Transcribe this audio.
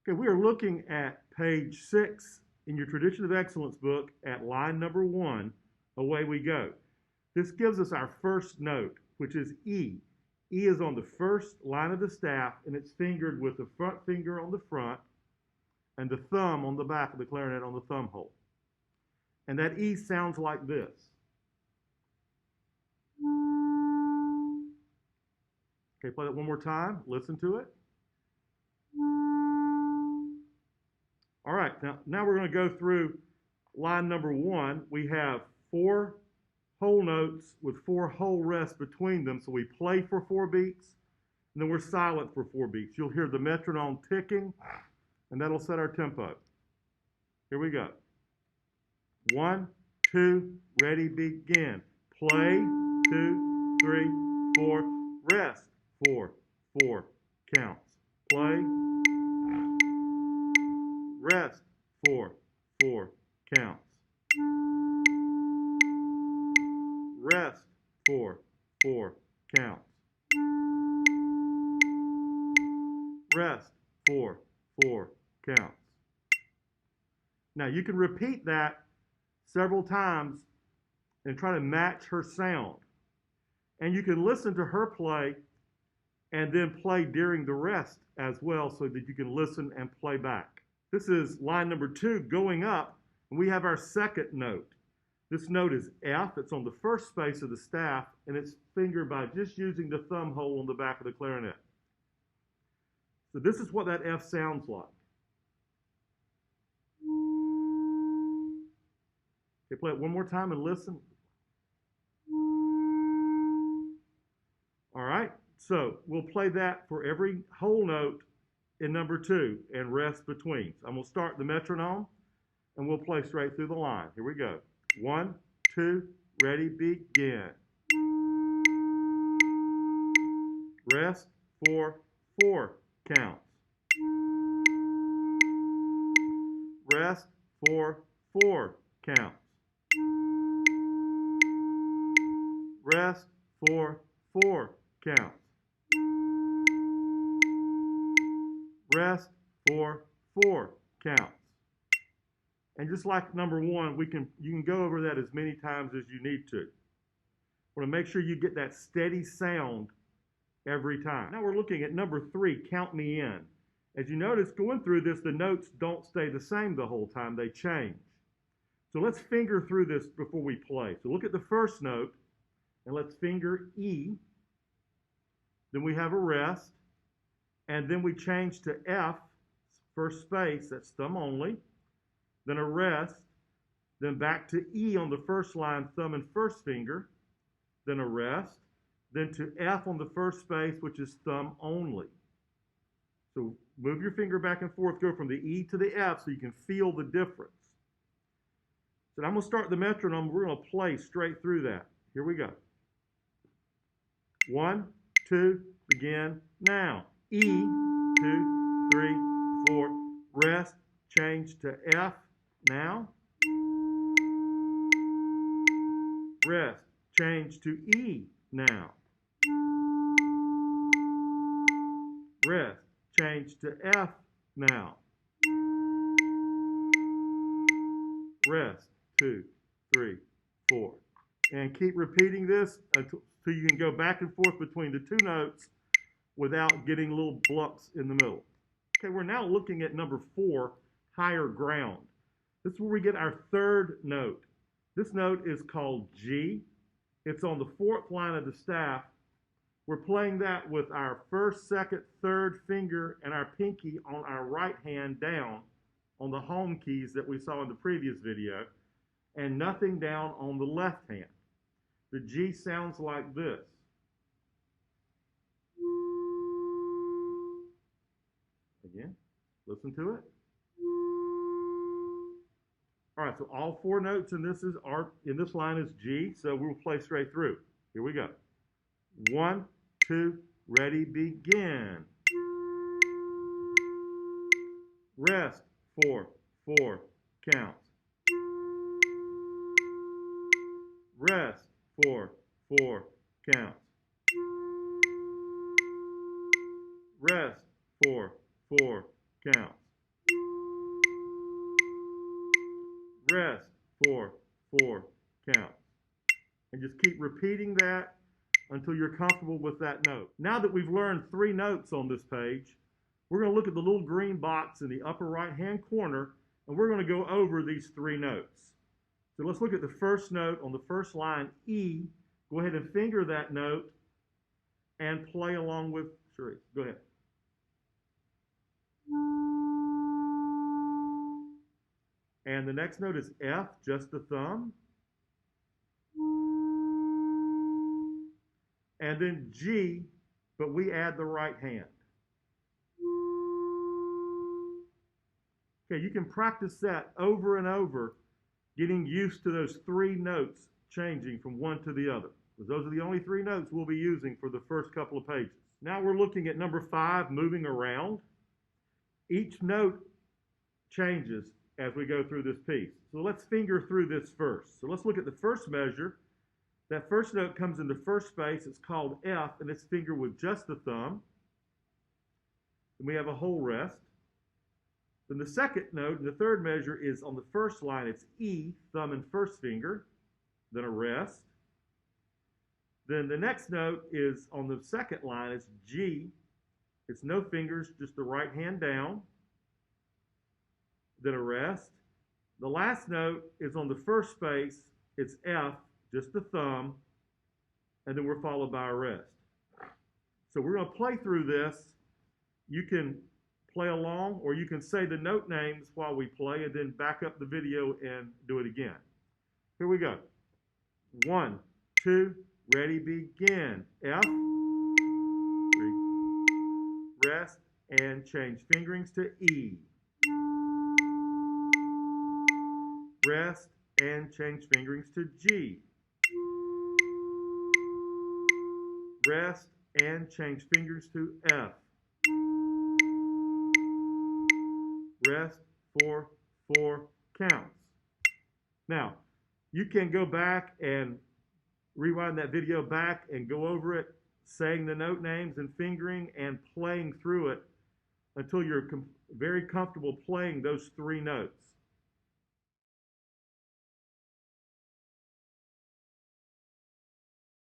Okay, we are looking at page 6 in your Tradition of Excellence book at line number 1, away we go. This gives us our first note, which is E. E is on the first line of the staff, and it's fingered with the front finger on the front and the thumb on the back of the clarinet on the thumb hole. And that E sounds like this. Okay, play that one more time. Listen to it. All right, now we're going to go through line number 1. We have 4 whole notes with 4 whole rests between them. So we play for 4 beats, and then we're silent for 4 beats. You'll hear the metronome ticking, and that'll set our tempo. Here we go. 1, 2, ready, begin. Play, 2, 3, 4, rest, 4, 4, counts. Play, rest, 4, 4, counts. Rest, 4, 4, counts. Rest, 4, 4, counts. Now you can repeat that several times and try to match her sound. And you can listen to her play and then play during the rest as well so that you can listen and play back. This is line number 2 going up, and we have our second note. This note is F. It's on the first space of the staff, and it's fingered by just using the thumb hole on the back of the clarinet. So this is what that F sounds like. Okay, play it one more time and listen. All right, so we'll play that for every whole note in number 2 and rest between. So I'm going to start the metronome, and we'll play straight through the line. Here we go. 1, 2, ready, begin. Rest, 4, 4, counts. Rest, 4, 4, counts. Rest, 4, 4, counts. Rest, 4, 4, counts. And just like number 1, you can go over that as many times as you need to. Want to make sure you get that steady sound every time. Now we're looking at number 3, Count Me In. As you notice, going through this, the notes don't stay the same the whole time, they change. So let's finger through this before we play. So look at the first note, and let's finger E. Then we have a rest, and then we change to F, first space, that's thumb only. Then a rest, then back to E on the first line, thumb and first finger, then a rest, then to F on the first space, which is thumb only. So move your finger back and forth, go from the E to the F so you can feel the difference. So I'm going to start the metronome. We're going to play straight through that. Here we go. 1, 2, begin now. E, 2, 3, 4, rest, change to F now. Rest, change to E now. Rest, change to F now. Rest, 2, 3, 4. And keep repeating this until you can go back and forth between the 2 notes without getting little blumps in the middle. Okay, we're now looking at number 4, higher ground. This is where we get our third note. This note is called G. It's on the 4th line of the staff. We're playing that with our first, second, third finger and our pinky on our right hand down on the home keys that we saw in the previous video, and nothing down on the left hand. The G sounds like this. Again, listen to it. All right, so all 4 notes in this line is G, so we'll play straight through. Here we go. 1, 2, ready, begin. Rest, 4, 4, counts. Rest, 4, 4, counts. Rest, 4, 4, counts. rest for 4 counts. And just keep repeating that until you're comfortable with that note. Now that we've learned 3 notes on this page, we're going to look at the little green box in the upper right-hand corner, and we're going to go over these 3 notes. So let's look at the first note on the first line, E. Go ahead and finger that note and play along with Cherie. Go ahead. And the next note is F, just the thumb. And then G, but we add the right hand. Okay, you can practice that over and over, getting used to those 3 notes changing from one to the other. Because those are the only 3 notes we'll be using for the first couple of pages. Now we're looking at number 5, moving around. Each note changes as we go through this piece. So let's finger through this first. So let's look at the first measure. That first note comes in the first space. It's called F, and it's fingered with just the thumb. Then we have a whole rest. Then the second note, the third measure, is on the first line. It's E, thumb and first finger, then a rest. Then the next note is on the second line. It's G. It's no fingers, just the right hand down, then a rest. The last note is on the first space. It's F, just the thumb, and then we're followed by a rest. So we're going to play through this. You can play along, or you can say the note names while we play and then back up the video and do it again. Here we go. 1, 2, ready, begin. F, 3, rest, and change fingerings to E. Rest, and change fingerings to G. Rest, and change fingerings to F. Rest for 4 counts. Now, you can go back and rewind that video back and go over it, saying the note names and fingering and playing through it until you're very comfortable playing those 3 notes.